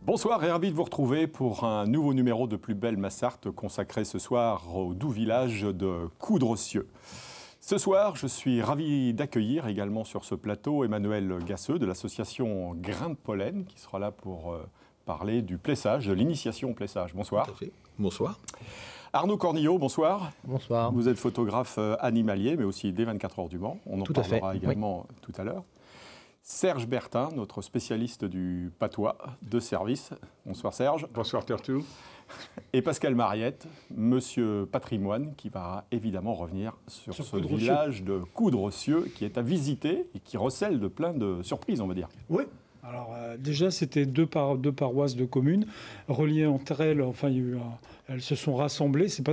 Bonsoir et ravi de vous retrouver pour un nouveau numéro de Plus belle Massarthe consacré ce soir au doux village de Coudrecieux. Ce soir, je suis ravi d'accueillir également sur ce plateau Emmanuel Gasseux de l'association Grain de Pollen qui sera là pour parler du plessage, de l'initiation au plessage. Bonsoir. Tout à fait. Bonsoir. Arnaud Cornillot, bonsoir. Bonsoir. Vous êtes photographe animalier mais aussi des 24 heures du Mans. On en parlera également tout à l'heure. Serge Bertin, notre spécialiste du patois de service. Bonsoir Serge. Bonsoir Tertou. Et Pascal Mariette, monsieur patrimoine, qui va évidemment revenir sur ce village de Coudrecieux qui est à visiter et qui recèle de plein de surprises, on va dire. Oui. Alors déjà, c'était deux paroisses de communes reliées entre elles. Enfin, elles se sont rassemblées. C'est pas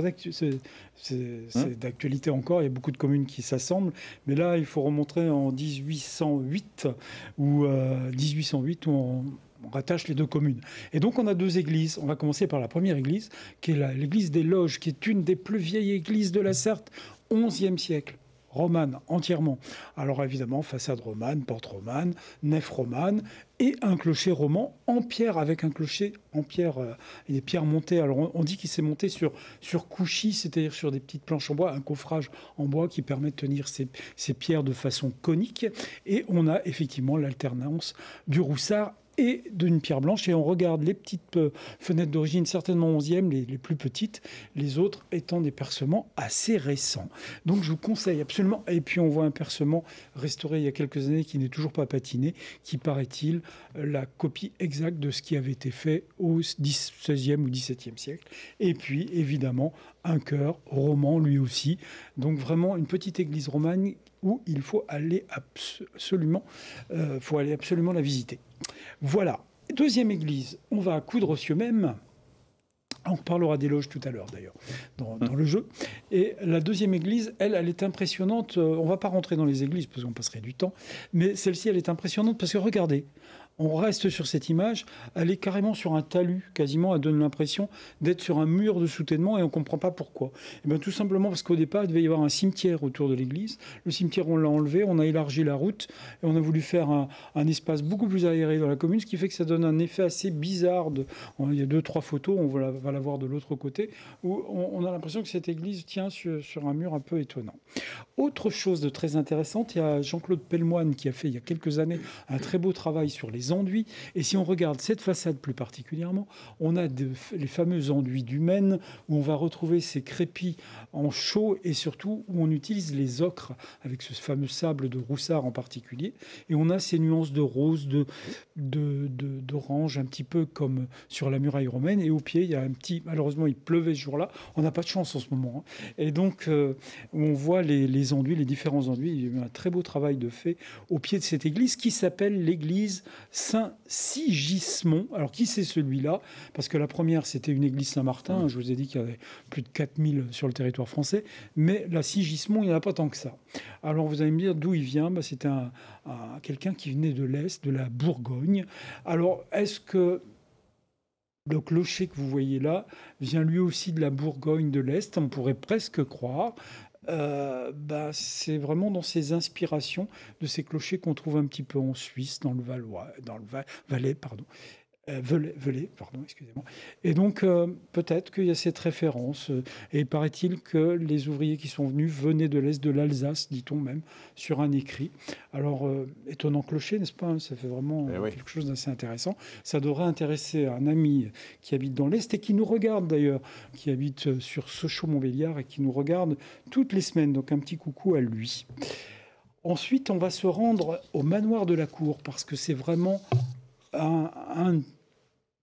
c'est d'actualité encore. Il y a beaucoup de communes qui s'assemblent. Mais là, il faut remonter en 1808 où on rattache les deux communes. Et donc, on a deux églises. On va commencer par la première église, qui est l'église des Loges, qui est une des plus vieilles églises de la Sarthe, 11e siècle. Romane, entièrement. Alors évidemment, façade romane, porte romane, nef romane, et un clocher roman en pierre, avec un clocher en pierre, et des pierres montées. Alors on dit qu'il s'est monté sur couchis, c'est-à-dire sur des petites planches en bois, un coffrage en bois qui permet de tenir ces pierres de façon conique. Et on a effectivement l'alternance du roussard et d'une pierre blanche. Et on regarde les petites fenêtres d'origine, certainement 11e, les plus petites, les autres étant des percements assez récents. Donc je vous conseille absolument. Et puis on voit un percement restauré il y a quelques années qui n'est toujours pas patiné, qui paraît-il la copie exacte de ce qui avait été fait au 16e ou 17e siècle. Et puis évidemment un chœur roman lui aussi. Donc vraiment une petite église romane où il faut aller absolument la visiter. Voilà. Deuxième église, on va à Coudrecieux même. On reparlera des loges tout à l'heure d'ailleurs, dans le jeu. Et la deuxième église, elle est impressionnante. On ne va pas rentrer dans les églises parce qu'on passerait du temps. Mais celle-ci, elle est impressionnante parce que regardez, on reste sur cette image, elle est carrément sur un talus, quasiment, elle donne l'impression d'être sur un mur de soutènement et on ne comprend pas pourquoi. Et bien, tout simplement parce qu'au départ, il devait y avoir un cimetière autour de l'église. Le cimetière, on l'a enlevé, on a élargi la route et on a voulu faire un espace beaucoup plus aéré dans la commune, ce qui fait que ça donne un effet assez bizarre. Il y a 2-3 photos, on va la voir de l'autre côté, où on a l'impression que cette église tient sur un mur un peu étonnant. Autre chose de très intéressante, il y a Jean-Claude Pellemoine qui a fait il y a quelques années un très beau travail sur les enduits. Et si on regarde cette façade plus particulièrement, on a les fameux enduits du Maine où on va retrouver ces crépis en chaux et surtout où on utilise les ocres avec ce fameux sable de Roussard en particulier. Et on a ces nuances de rose, d'orange, un petit peu comme sur la muraille romaine. Et au pied, il y a malheureusement, il pleuvait ce jour-là. On n'a pas de chance en ce moment. Et donc, on voit les enduits, les différents enduits. Il y a eu un très beau travail de fait au pied de cette église qui s'appelle l'église Saint-Sigismond. Alors, qui c'est celui-là? Parce que la première, c'était une église Saint-Martin. Je vous ai dit qu'il y avait plus de 4000 sur le territoire français. Mais la Sigismond, il n'y en a pas tant que ça. Alors, vous allez me dire d'où il vient. C'était quelqu'un qui venait de l'Est, de la Bourgogne. Alors, est-ce que le clocher que vous voyez là vient lui aussi de la Bourgogne de l'Est? On pourrait presque croire. C'est vraiment dans ces inspirations de ces clochers qu'on trouve un petit peu en Suisse, dans le Valais, pardon. Velay, pardon, excusez-moi. Et donc, peut-être qu'il y a cette référence. Et paraît-il que les ouvriers qui sont venus venaient de l'Est de l'Alsace, dit-on même, sur un écrit. Alors, étonnant clocher, n'est-ce pas? Ça fait vraiment quelque chose d'assez intéressant. Ça devrait intéresser un ami qui habite dans l'Est et qui nous regarde d'ailleurs, qui habite sur Sochaux-Montbéliard et qui nous regarde toutes les semaines. Donc, un petit coucou à lui. Ensuite, on va se rendre au manoir de la Cour parce que c'est vraiment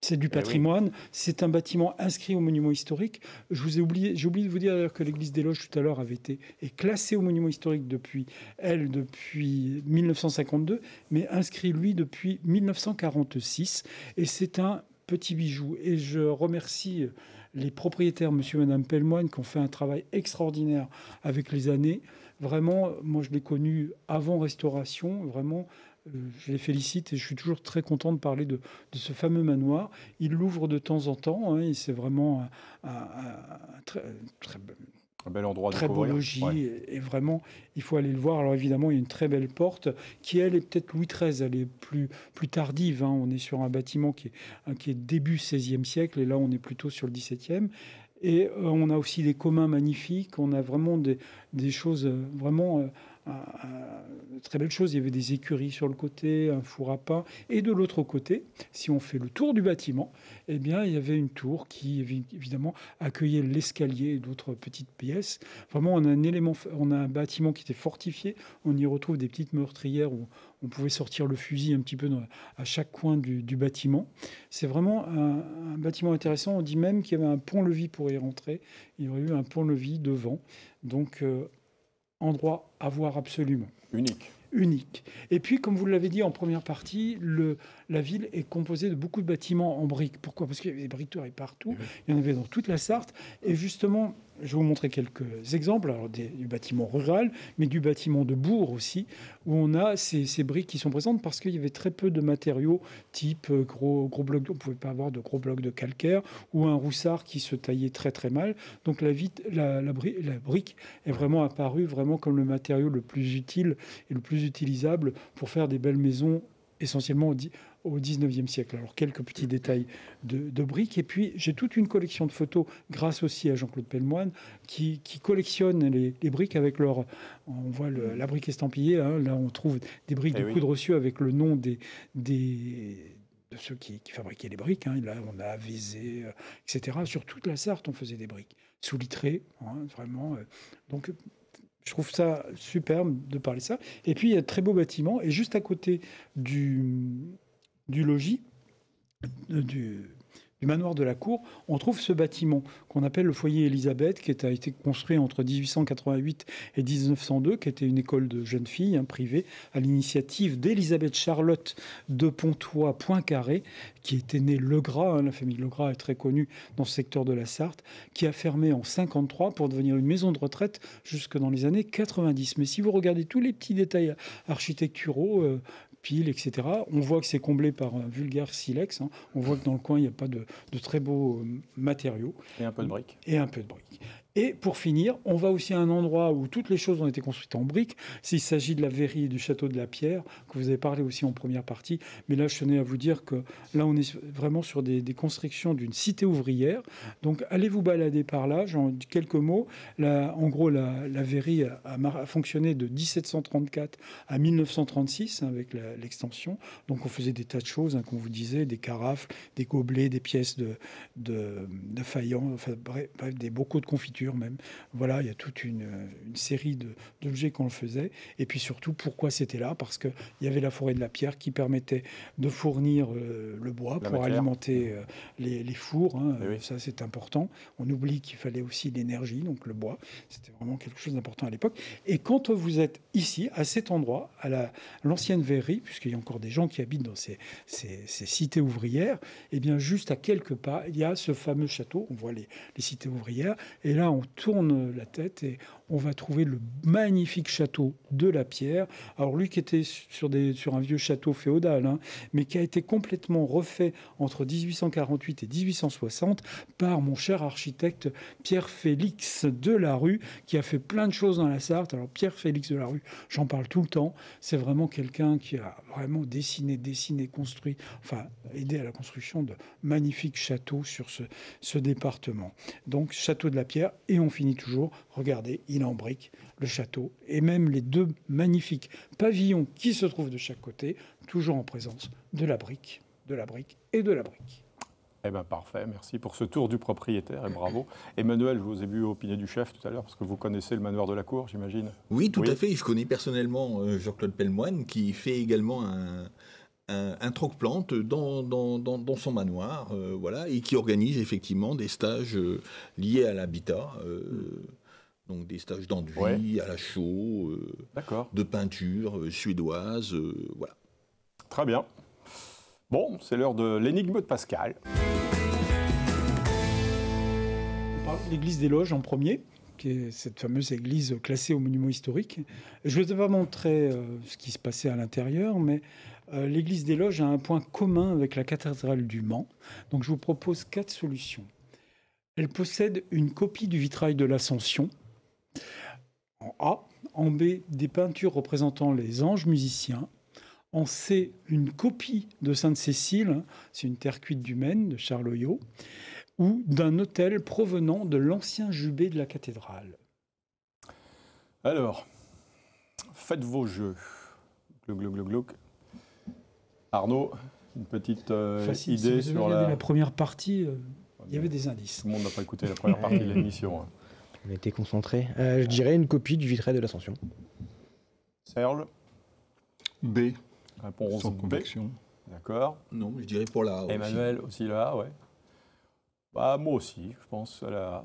c'est du patrimoine, c'est un bâtiment inscrit au monument historique. J'ai oublié de vous dire d'ailleurs que l'église des Loges tout à l'heure est classée au monument historique depuis 1952, mais inscrit lui depuis 1946. Et c'est un petit bijou. Et je remercie les propriétaires, monsieur et madame Pellemoine, qui ont fait un travail extraordinaire avec les années. Vraiment, moi je l'ai connu avant restauration, vraiment. Je les félicite et je suis toujours très content de parler de ce fameux manoir. Il l'ouvre de temps en temps et c'est vraiment Un bel endroit à Très beau découvrir. logis, Ouais. et vraiment, il faut aller le voir. Alors évidemment, il y a une très belle porte qui, elle, est peut-être Louis XIII, elle est plus tardive, hein. On est sur un bâtiment qui est début XVIe siècle, et là, on est plutôt sur le XVIIe. Et on a aussi des communs magnifiques, on a vraiment des choses vraiment très belles choses. Il y avait des écuries sur le côté, un four à pain. Et de l'autre côté, si on fait le tour du bâtiment, eh bien, il y avait une tour qui, évidemment, accueillait l'escalier et d'autres petites pièces. Vraiment, on a un bâtiment qui était fortifié. On y retrouve des petites meurtrières où on pouvait sortir le fusil un petit peu à chaque coin du bâtiment. C'est vraiment un bâtiment intéressant. On dit même qu'il y avait un pont-levis pour y rentrer. Il y aurait eu un pont-levis devant. Donc, endroit à voir absolument. Unique. Unique. Et puis, comme vous l'avez dit en première partie, la ville est composée de beaucoup de bâtiments en briques. Pourquoi ? Parce qu'il y avait des briqueteries partout. Il y en avait dans toute la Sarthe. Et justement, je vais vous montrer quelques exemples, alors du bâtiment rural, mais du bâtiment de bourg aussi, où on a ces briques qui sont présentes parce qu'il y avait très peu de matériaux type gros blocs. On ne pouvait pas avoir de gros blocs de calcaire ou un roussard qui se taillait très très mal. Donc la brique est vraiment apparue vraiment comme le matériau le plus utile et le plus utilisable pour faire des belles maisons essentiellement au 19e siècle. Alors, quelques petits détails de briques. Et puis, j'ai toute une collection de photos, grâce aussi à Jean-Claude Pellemoine, qui collectionne les briques avec leur... On voit la brique estampillée. Hein, là, on trouve des briques de Coudrecieux avec le nom de ceux qui fabriquaient les briques. Hein. Là, on a Avézé, etc. Sur toute la Sarthe, on faisait des briques. Sous-litrées, hein, vraiment. Donc... Je trouve ça superbe de parler de ça. Et puis, il y a de très beaux bâtiments. Et juste à côté du logis, du manoir de la Cour, on trouve ce bâtiment qu'on appelle le foyer Élisabeth, qui a été construit entre 1888 et 1902, qui était une école de jeunes filles privée, à l'initiative d'Élisabeth Charlotte de Pontois-Poincaré, qui était née Legras. La famille Legras est très connue dans ce secteur de la Sarthe, qui a fermé en 1953 pour devenir une maison de retraite jusque dans les années 90. Mais si vous regardez tous les petits détails architecturaux, piles, etc. On voit que c'est comblé par un vulgaire silex. Hein. On voit que dans le coin, il n'y a pas de très beaux matériaux. Et un peu de briques. Et un peu de briques. Et pour finir, on va aussi à un endroit où toutes les choses ont été construites en briques. Il s'agit de la verrie et du château de la Pierre, que vous avez parlé aussi en première partie. Mais là, je tenais à vous dire que là, on est vraiment sur des constructions d'une cité ouvrière. Donc, allez vous balader par là. J'en dis quelques mots. En gros, la verrie a fonctionné de 1734 à 1936 avec l'extension. Donc, on faisait des tas de choses, comme vous disiez, des carafes, des gobelets, des pièces de faïence, enfin, bref, des bocaux de confiture même. Voilà, il y a toute une série d'objets qu'on le faisait. Et puis surtout, pourquoi c'était là ? Parce qu'il y avait la forêt de la Pierre qui permettait de fournir le bois pour alimenter les fours. Hein. Ça, c'est important. On oublie qu'il fallait aussi l'énergie, donc le bois. C'était vraiment quelque chose d'important à l'époque. Et quand vous êtes ici, à cet endroit, à l'ancienne verrerie, puisqu'il y a encore des gens qui habitent dans ces cités ouvrières, eh bien, juste à quelques pas, il y a ce fameux château. On voit les cités ouvrières. Et là, on tourne la tête et on va trouver le magnifique château de la Pierre. Alors lui qui était sur un vieux château féodal, hein, mais qui a été complètement refait entre 1848 et 1860 par mon cher architecte Pierre-Félix Delarue, qui a fait plein de choses dans la Sarthe. Alors Pierre-Félix Delarue, j'en parle tout le temps. C'est vraiment quelqu'un qui a vraiment dessiné, construit, enfin aidé à la construction de magnifiques châteaux sur ce département. Donc château de la Pierre, et on finit toujours, regardez, il est en briques, le château, et même les deux magnifiques pavillons qui se trouvent de chaque côté, toujours en présence de la brique et de la brique. Eh bien, parfait, merci pour ce tour du propriétaire et bravo. Emmanuel, je vous ai vu opiner du chef tout à l'heure, parce que vous connaissez le manoir de la Cour, j'imagine. Oui, tout à fait. Je connais personnellement Jean-Claude Pellemoine, qui fait également un troc-plante dans son manoir, voilà, et qui organise effectivement des stages liés à l'habitat. Donc des stages d'enduit, à la chaux, de peinture suédoise, voilà. Très bien. Bon, c'est l'heure de l'énigme de Pascal. On parle de l'église des Loges en premier, qui est cette fameuse église classée au monument historique. Je ne vais pas montrer ce qui se passait à l'intérieur, mais l'église des Loges a un point commun avec la cathédrale du Mans. Donc je vous propose 4 solutions. Elle possède une copie du vitrail de l'Ascension, A. En B, des peintures représentant les anges musiciens. En C, une copie de Sainte-Cécile, c'est une terre cuite du Maine, de Charles Oyot, ou d'un autel provenant de l'ancien jubé de la cathédrale. Alors, faites vos jeux. Glouc, glouc, glouc, glouc. Arnaud, une petite Facile, idée si vous sur avez regardé la... la première partie, il y avait des indices. Tout le monde n'a pas écouté la première partie de l'émission. On était concentrés. Je dirais une copie du vitrail de l'Ascension. Serge, B. réponse Sans B. conviction. D'accord. Non, je dirais pour la A aussi. Emmanuel aussi là, ouais. Bah, moi aussi, je pense à la...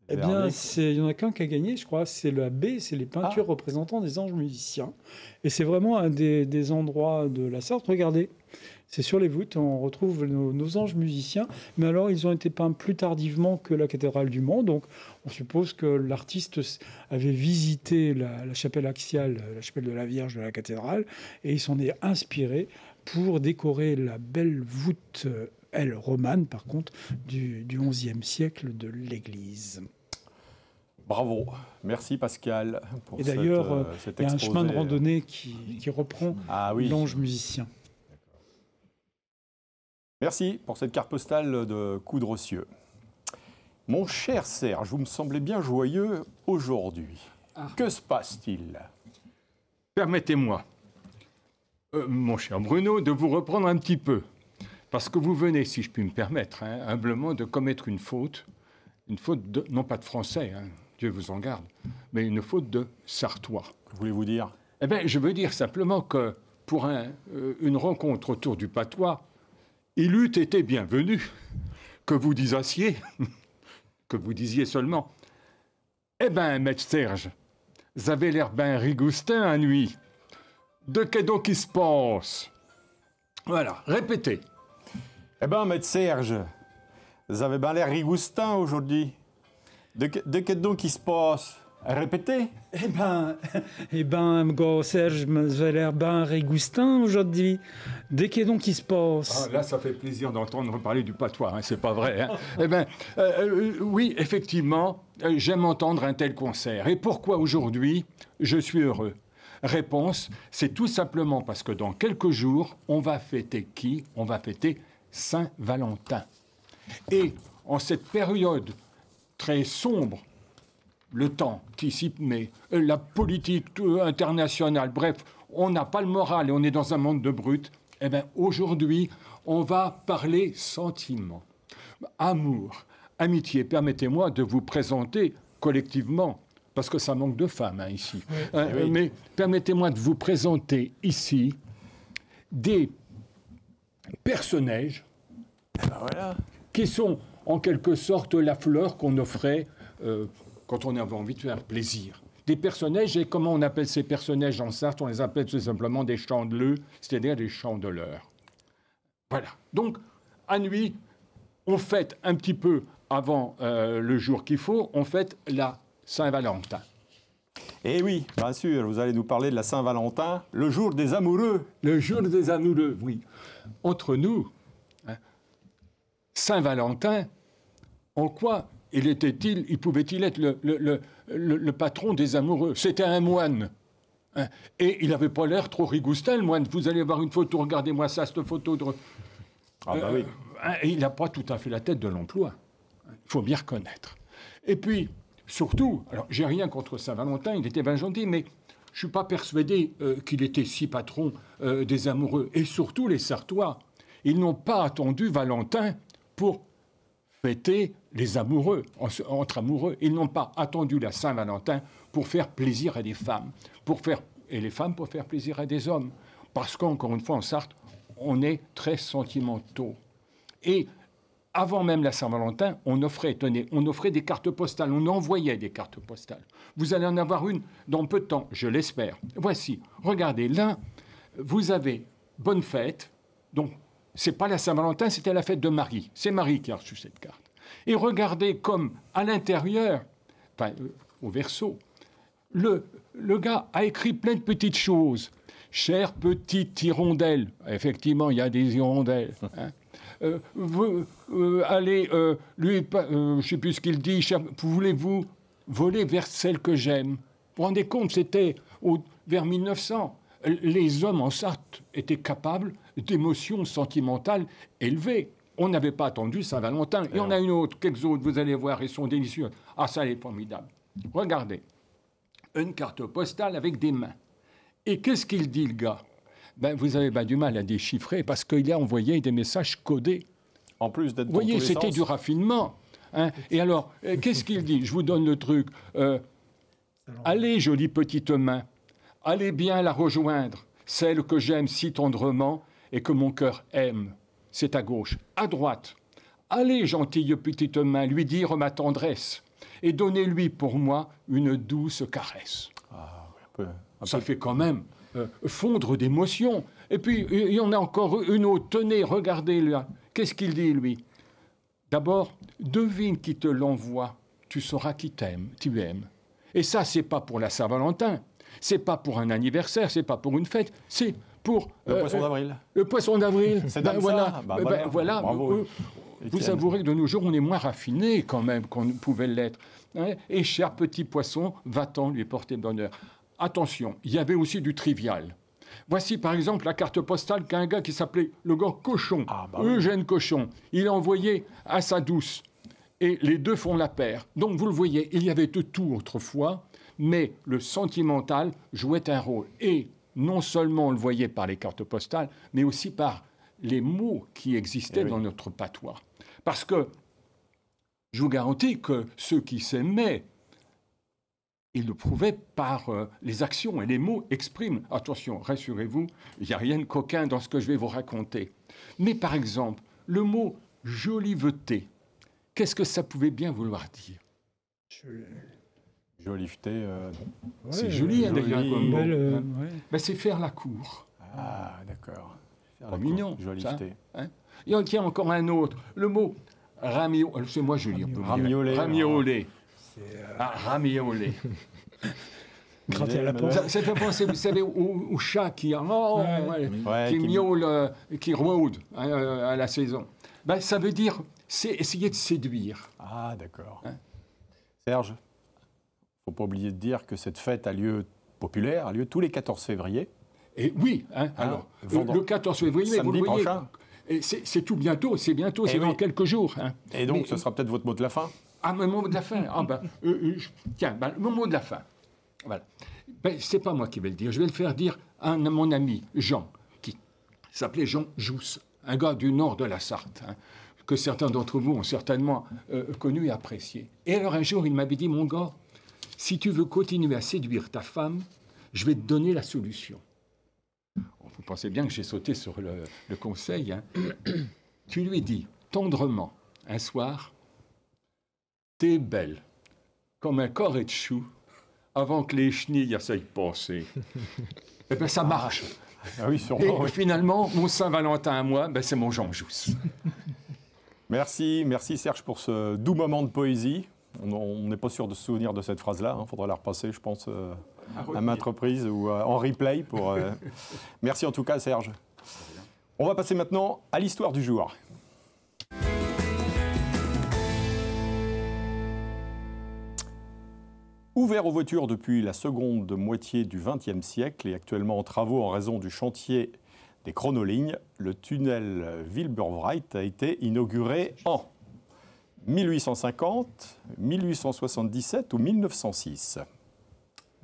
Eh bien, verdict. il y en a qu'un qui a gagné, je crois, c'est la B, c'est les peintures représentant des anges musiciens. Et c'est vraiment un des endroits de la Sarthe. Regardez, c'est sur les voûtes, on retrouve nos anges musiciens. Mais alors, ils ont été peints plus tardivement que la cathédrale du Mans. Donc, on suppose que l'artiste avait visité la chapelle axiale, la chapelle de la Vierge de la cathédrale, et il s'en est inspiré pour décorer la belle voûte, elle, romane, par contre, du XIe siècle de l'église. Bravo. Merci Pascal pour Et d'ailleurs, cet il y a un exposé. chemin de randonnée qui reprend Ah oui. l'ange musicien. Merci pour cette carte postale de Coudrecieux. Mon cher Serge, vous me semblez bien joyeux aujourd'hui. Que se passe-t-il? Permettez-moi, mon cher Bruno, de vous reprendre un petit peu. Parce que vous venez, si je puis me permettre, humblement de commettre une faute non pas de français, Dieu vous en garde, mais une faute de sartois. Que voulez-vous dire? Eh bien, je veux dire simplement que pour une rencontre autour du patois, il eût été bienvenu que vous disiez, que vous disiez seulement, eh bien, maître Serge, vous avez l'air ben rigoustin à nuit. De qu'est donc qui se passe? Voilà, répétez. Eh bien, maître Serge, vous avez bien l'air rigoustin aujourd'hui. De qu'est donc qui se passe? Répétez. Eh ben, go Serge, vous avez l'air ben rigoustin aujourd'hui. Dès qu'il donc qui se passe. Ah, là, ça fait plaisir d'entendre parler du patois, c'est pas vrai. Eh bien, oui, effectivement, j'aime entendre un tel concert. Et pourquoi aujourd'hui je suis heureux? Réponse, c'est tout simplement parce que dans quelques jours, on va fêter qui? On va fêter Saint-Valentin. Et en cette période très sombre, le temps qui s'y met, la politique internationale, bref, on n'a pas le moral et on est dans un monde de brutes. Eh bien, aujourd'hui, on va parler sentiments, amour, amitié. Permettez-moi de vous présenter collectivement, parce que ça manque de femmes ici, Oui. mais permettez-moi de vous présenter ici des personnages Voilà. qui sont en quelque sorte la fleur qu'on offrait quand on avait envie de faire plaisir. Des personnages, et comment on appelle ces personnages en Sarthe? On les appelle tout simplement des chandeleux, c'est-à-dire des chandeleurs. Voilà. Donc, à nuit, on fête un petit peu avant le jour qu'il faut, on fête la Saint-Valentin. Eh oui, bien sûr, vous allez nous parler de la Saint-Valentin, le jour des amoureux. Le jour des amoureux, oui. Entre nous, Saint-Valentin, en quoi il pouvait-il être le patron des amoureux? C'était un moine. Et il n'avait pas l'air trop rigoustin, le moine. Vous allez voir une photo, regardez-moi ça, cette photo de... Ah bah oui. Et il n'a pas tout à fait la tête de l'emploi. Il faut bien reconnaître. Et puis, surtout, alors j'ai rien contre Saint-Valentin, il était bien gentil, mais je ne suis pas persuadé qu'il était si patron des amoureux. Et surtout, les Sartois, ils n'ont pas attendu Valentin pour fêter les amoureux, entre amoureux. Ils n'ont pas attendu la Saint-Valentin pour faire plaisir à des femmes, et les femmes pour faire plaisir à des hommes. Parce qu'encore une fois, en Sarthe, on est très sentimentaux. Et avant même la Saint-Valentin, on offrait des cartes postales, on envoyait des cartes postales. Vous allez en avoir une dans peu de temps, je l'espère. Voici, regardez, là, vous avez bonne fête, donc c'est pas la Saint-Valentin, c'était la fête de Marie. C'est Marie qui a reçu cette carte. Et regardez comme à l'intérieur, au verso, le gars a écrit plein de petites choses. Chère petite hirondelle. Effectivement, il y a des hirondelles. Allez, je ne sais plus ce qu'il dit. Voulez-vous voler vers celle que j'aime? vous rendez compte, c'était vers 1900. Les hommes en Sarthe étaient capables d'émotions sentimentales élevées. On n'avait pas attendu Saint-Valentin. Il y en a une autre, quelques autres, vous allez voir, elles sont délicieuses. Ah, ça, elle est formidable. Regardez, une carte postale avec des mains. Et qu'est-ce qu'il dit, le gars? Vous avez du mal à déchiffrer parce qu'il a envoyé des messages codés. En plus d'être. Vous voyez, c'était du raffinement. Hein. Et alors, qu'est-ce qu'il dit? Je vous donne le truc. Allez, jolie petite main, allez bien la rejoindre, celle que j'aime si tendrement et que mon cœur aime. C'est à gauche, à droite. Allez, gentille petite main, lui dire ma tendresse et donnez-lui pour moi une douce caresse. Ah, Ça fait quand même fondre d'émotion. Et puis, il y en a encore une autre. Tenez, regardez là. Qu'est-ce qu'il dit, lui? D'abord, devine qui te l'envoie. Tu sauras qui t'aime, tu aimes. Et ça, c'est pas pour la Saint-Valentin. C'est pas pour un anniversaire, c'est pas pour une fête. C'est pour... le poisson d'avril. Le poisson d'avril. C'est voilà. ça. Voilà. Bravo. Vous avouerez que de nos jours, on est moins raffiné quand même qu'on pouvait l'être. Hein. Et cher petit poisson, va-t'en lui porter bonheur. Attention, il y avait aussi du trivial. Voici par exemple la carte postale qu'un gars qui s'appelait le gars Cochon, Eugène Cochon. Il a envoyé à sa douce. Et les deux font la paire. Donc vous le voyez, il y avait de tout autrefois, mais le sentimental jouait un rôle. Et non seulement on le voyait par les cartes postales, mais aussi par les mots qui existaient dans notre patois. Parce que je vous garantis que ceux qui s'aimaient, ils le prouvaient par les actions et les mots expriment. Attention, rassurez-vous, il n'y a rien de coquin dans ce que je vais vous raconter. Mais par exemple, le mot « joliveté », qu'est-ce que ça pouvait bien vouloir dire? Joliveté, c'est joli, d'ailleurs, comme mot. C'est faire la cour. Ah, d'accord. Pas mignon. Joliveté. Hein. Il y a encore un autre. Le mot ramioler. C'est moi, je lis. Ramioler. Ramioler. Ramioler. Gratter à la porte. Ça fait penser, vous savez, au chat qui miaule, qui rôde à la saison. Ça veut dire c'est essayer de séduire. Ah, d'accord. Hein? Serge, il ne faut pas oublier de dire que cette fête a lieu populaire, a lieu tous les 14 février. Et oui, alors, le 14 février, samedi vous le voyez, prochain. C'est tout bientôt, c'est dans quelques jours. Hein. Et donc, ce sera peut-être votre mot de la fin? Ah, mon mot de la fin. Tiens, mon mot de la fin. Voilà. C'est pas moi qui vais le dire. Je vais le faire dire à mon ami Jean, qui s'appelait Jean Jousse, un gars du nord de la Sarthe, que certains d'entre vous ont certainement connu et apprécié. Et alors un jour, il m'avait dit, mon gars, si tu veux continuer à séduire ta femme, je vais te donner la solution. Vous pensez bien que j'ai sauté sur le conseil. Hein. Tu lui dis tendrement, un soir, t'es belle, comme un corps de chou, avant que les chenilles essayent de passer. Eh bien, ça marche. Ah oui, sûrement. Et finalement, mon Saint-Valentin à moi, c'est mon Jean Jousse. Merci Serge pour ce doux moment de poésie. On n'est pas sûr de se souvenir de cette phrase-là. Il faudra la repasser, je pense, à maintes reprises ou en replay. Merci en tout cas, Serge. On va passer maintenant à l'histoire du jour. Ouvert aux voitures depuis la seconde moitié du XXe siècle et actuellement en travaux en raison du chantier des chronolignes, le tunnel Wilbur-Wright a été inauguré en 1850, 1877 ou 1906.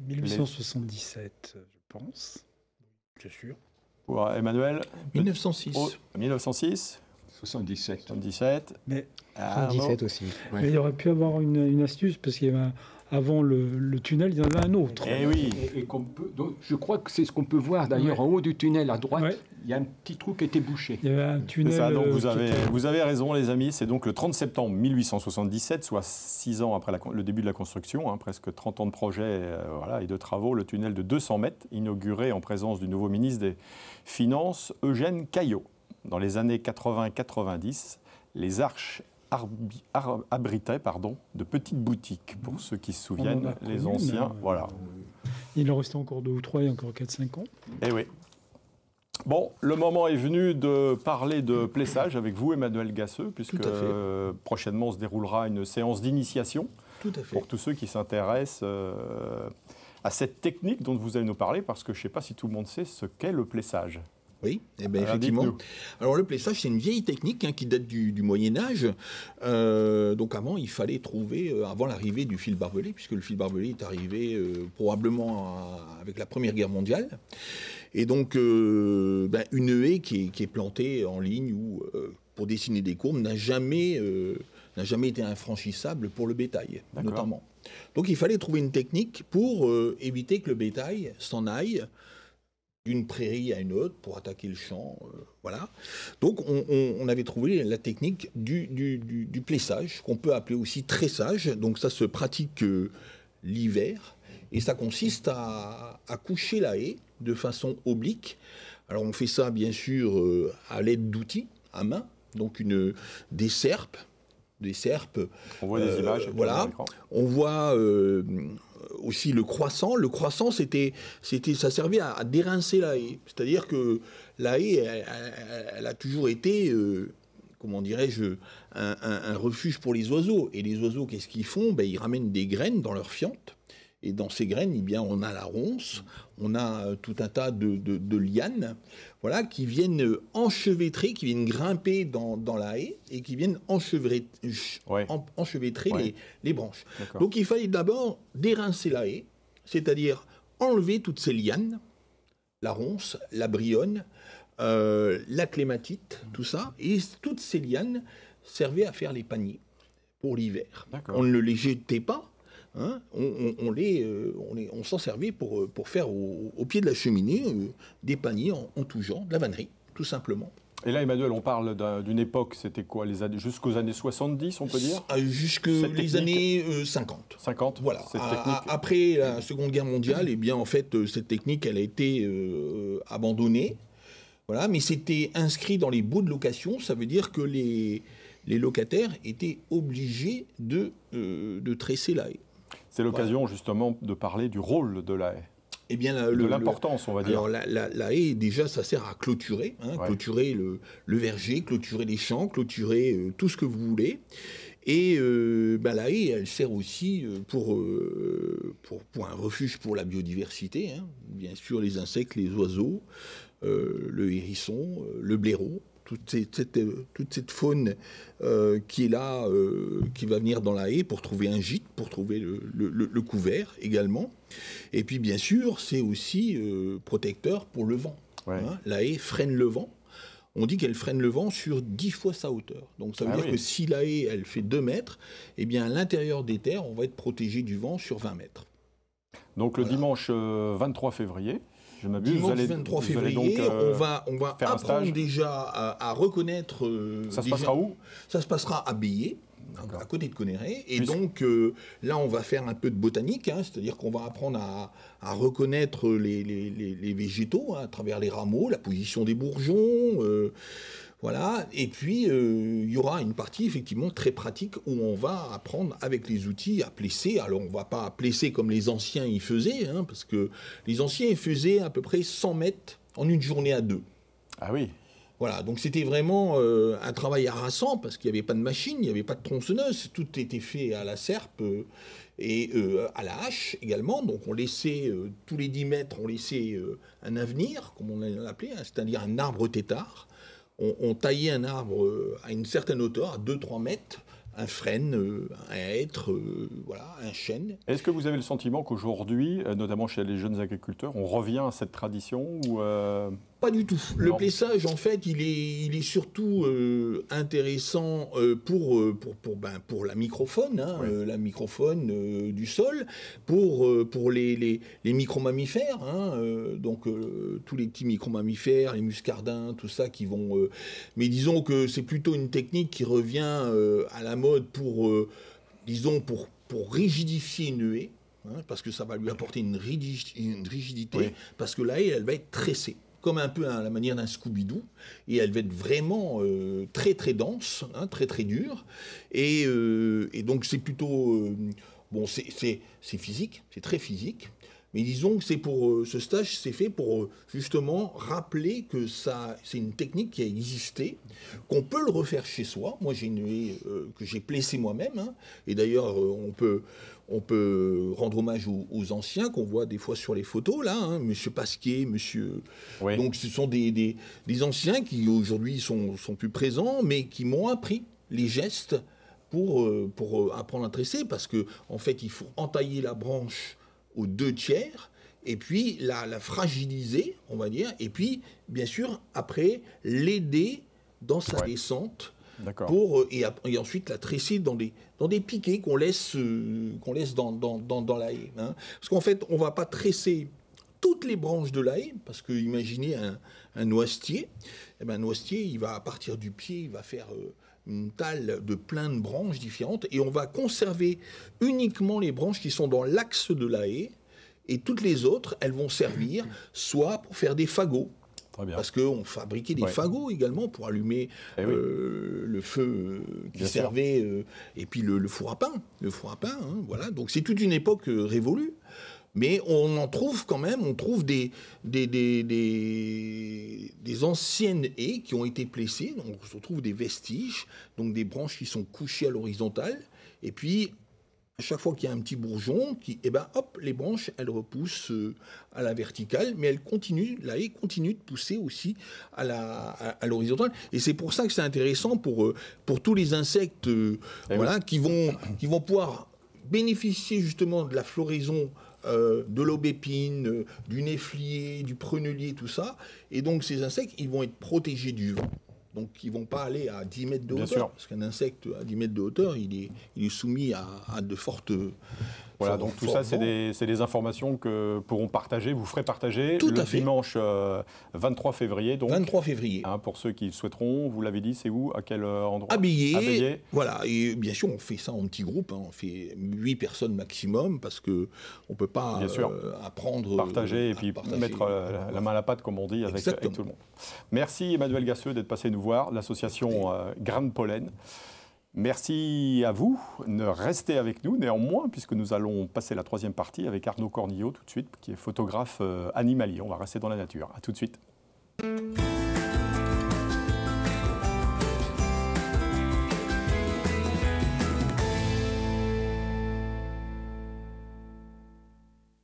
1877, je pense. C'est sûr. Pour Emmanuel 1906. 1906 77. 77. Mais 77 aussi. Ouais. Mais il aurait pu avoir une astuce, parce qu'il y avait avant le tunnel, il y en avait un autre. Eh oui. Donc, je crois que c'est ce qu'on peut voir d'ailleurs en haut du tunnel à droite. Ouais. Il y a un petit trou qui était bouché. Il y avait un tunnel. C'est ça, donc vous avez raison, les amis. C'est donc le 30 septembre 1877, soit 6 ans après le début de la construction, presque 30 ans de projet et de travaux, le tunnel de 200 mètres, inauguré en présence du nouveau ministre des Finances, Eugène Caillot. Dans les années 80-90, les arches abritaient de petites boutiques, pour ceux qui se souviennent, les anciens. Voilà. Il en restait encore 2 ou 3, il y a encore 4-5 ans. Eh oui. Bon, le moment est venu de parler de plessage avec vous, Emmanuel Gasseux, puisque prochainement se déroulera une séance d'initiation pour tous ceux qui s'intéressent à cette technique dont vous allez nous parler, parce que je ne sais pas si tout le monde sait ce qu'est le plessage. Oui, eh bien, effectivement. Dites-nous. Alors le plessage, c'est une vieille technique qui date du Moyen-Âge. Donc avant, il fallait trouver, avant l'arrivée du fil barbelé, puisque le fil barbelé est arrivé probablement avec la Première Guerre mondiale. Et donc, une haie qui est plantée en ligne ou pour dessiner des courbes n'a jamais été infranchissable pour le bétail, notamment. Donc il fallait trouver une technique pour éviter que le bétail s'en aille d'une prairie à une autre pour attaquer le champ, voilà. Donc on avait trouvé la technique du plessage, qu'on peut appeler aussi tressage. Donc ça se pratique l'hiver, et ça consiste à coucher la haie de façon oblique. Alors on fait ça bien sûr à l'aide d'outils à main, donc des serpes. On voit des images. Voilà. On voit aussi le croissant. Le croissant, ça servait à dérincer la haie. C'est-à-dire que la haie, elle a toujours été, comment dirais-je, un refuge pour les oiseaux. Et les oiseaux, qu'est-ce qu'ils font? Ils ramènent des graines dans leur fiente. Et dans ces graines, eh bien, on a la ronce, on a tout un tas de lianes, voilà, qui viennent enchevêtrer, qui viennent grimper dans la haie et qui viennent enchevêtrer les branches. Donc il fallait d'abord dérincer la haie, c'est-à-dire enlever toutes ces lianes, la ronce, la brionne, la clématite, tout ça, et toutes ces lianes servaient à faire les paniers pour l'hiver. On ne les jetait pas. Hein, on s'en servait pour faire au pied de la cheminée des paniers en tout genre, de la vannerie, tout simplement. Et là, Emmanuel, on parle d'une époque, c'était quoi, jusqu'aux années 70, on peut dire? Jusqu'aux années 50. 50, voilà. Cette technique. Après la Seconde Guerre mondiale, eh bien, en fait, cette technique, elle a été abandonnée. Voilà, mais c'était inscrit dans les baux de location, ça veut dire que les locataires étaient obligés de tresser la haie. C'est l'occasion justement de parler du rôle de la haie. Eh bien, de l'importance, on va dire. Alors la haie, déjà, ça sert à clôturer, clôturer le verger, clôturer les champs, clôturer tout ce que vous voulez. Et la haie, elle sert aussi pour un refuge pour la biodiversité. Hein. Bien sûr, les insectes, les oiseaux, le hérisson, le blaireau. Toute cette faune qui est là, qui va venir dans la haie pour trouver un gîte, pour trouver le couvert également. Et puis bien sûr, c'est aussi protecteur pour le vent. Ouais. Hein, la haie freine le vent. On dit qu'elle freine le vent sur 10 fois sa hauteur. Donc ça veut dire que si la haie, elle fait 2 mètres, eh bien à l'intérieur des terres, on va être protégé du vent sur 20 mètres. Donc le dimanche 23 février, je m'abuse. Dimanche 23 février, on va apprendre déjà à reconnaître... ça se passera où? Ça se passera à Bélier, à côté de Conneré. Et donc là, on va faire un peu de botanique, hein, c'est-à-dire qu'on va apprendre à reconnaître les végétaux à travers les rameaux, la position des bourgeons... Voilà, et puis il y aura une partie effectivement très pratique où on va apprendre avec les outils à plesser. Alors on ne va pas plesser comme les anciens y faisaient, hein, parce que les anciens y faisaient à peu près 100 mètres en une journée à 2. Ah oui. Voilà, donc c'était vraiment un travail harassant parce qu'il n'y avait pas de machine, il n'y avait pas de tronçonneuse, tout était fait à la serpe et à la hache également. Donc on laissait, tous les 10 mètres, on laissait un avenir, comme on l'appelait, hein, c'est-à-dire un arbre tétard. On taillait un arbre à une certaine hauteur, à 2-3 mètres, un frêne, un hêtre, voilà, un chêne. Est-ce que vous avez le sentiment qu'aujourd'hui, notamment chez les jeunes agriculteurs, on revient à cette tradition ou Pas du tout. Le plessage, en fait, il est surtout intéressant pour la microfaune, hein, la microfaune du sol, pour les micro-mammifères, hein, donc tous les petits micro-mammifères, les muscardins, tout ça qui vont... mais disons que c'est plutôt une technique qui revient à la mode pour rigidifier une haie, hein, parce que ça va lui apporter une rigidité, parce que la haie, elle va être tressée, comme un peu à la manière d'un Scooby-Doo, et elle va être vraiment très très dense, hein, très très dure, et donc c'est plutôt... c'est physique, c'est très physique. Mais disons que c'est pour ce stage, c'est fait pour justement rappeler que c'est une technique qui a existé, qu'on peut le refaire chez soi. Moi, j'ai une haie que j'ai plessée moi-même, hein. Et d'ailleurs, on peut rendre hommage aux anciens qu'on voit des fois sur les photos, là, hein, Monsieur Pasquier, Monsieur... Oui. Donc ce sont des anciens qui aujourd'hui sont plus présents, mais qui m'ont appris les gestes pour apprendre à tresser, parce que en fait, il faut entailler la branche aux 2/3, et puis la fragiliser, on va dire, et puis, bien sûr, après, l'aider dans sa descente, et ensuite la tresser dans des piquets qu'on laisse dans la haie. Hein. Parce qu'en fait, on ne va pas tresser toutes les branches de la haie, parce que imaginez un noisetier. Eh ben, un noisetier, il va, à partir du pied, il va faire... une talle de plein de branches différentes, et on va conserver uniquement les branches qui sont dans l'axe de la haie, et toutes les autres, elles vont servir soit pour faire des fagots, parce qu'on fabriquait des fagots également pour allumer le feu qui servait, et puis le four à pain, hein, voilà. Donc c'est toute une époque révolue. Mais on en trouve quand même, on trouve des anciennes haies qui ont été plessées, donc on se retrouve des vestiges, donc des branches qui sont couchées à l'horizontale, et puis à chaque fois qu'il y a un petit bourgeon, les branches, elles repoussent à la verticale, mais la haie continue de pousser aussi à l'horizontale. Et c'est pour ça que c'est intéressant pour tous les insectes qui vont pouvoir bénéficier justement de la floraison de l'aubépine, du néflier, du prunellier, tout ça. Et donc ces insectes, ils vont être protégés du vent. Donc ils ne vont pas aller à 10 mètres de hauteur. Parce qu'un insecte à 10 mètres de hauteur, il est soumis à de fortes... Voilà, donc tout ça, c'est des informations que vous ferez partager tout le à fait. Dimanche 23 février. Donc, 23 février. Hein, pour ceux qui le souhaiteront, vous l'avez dit, c'est où? À quel endroit? À Bélier. Voilà, et bien sûr, on fait ça en petits groupes. Hein, on fait 8 personnes maximum, parce qu'on ne peut pas apprendre... Partager et puis mettre la main à la pâte, comme on dit, avec tout le monde. Merci Emmanuel Gasseux d'être passé nous voir, l'association Grain de Pollen. Merci à vous. Restez avec nous néanmoins, puisque nous allons passer la troisième partie avec Arnaud Cornillot tout de suite, qui est photographe animalier. On va rester dans la nature. À tout de suite.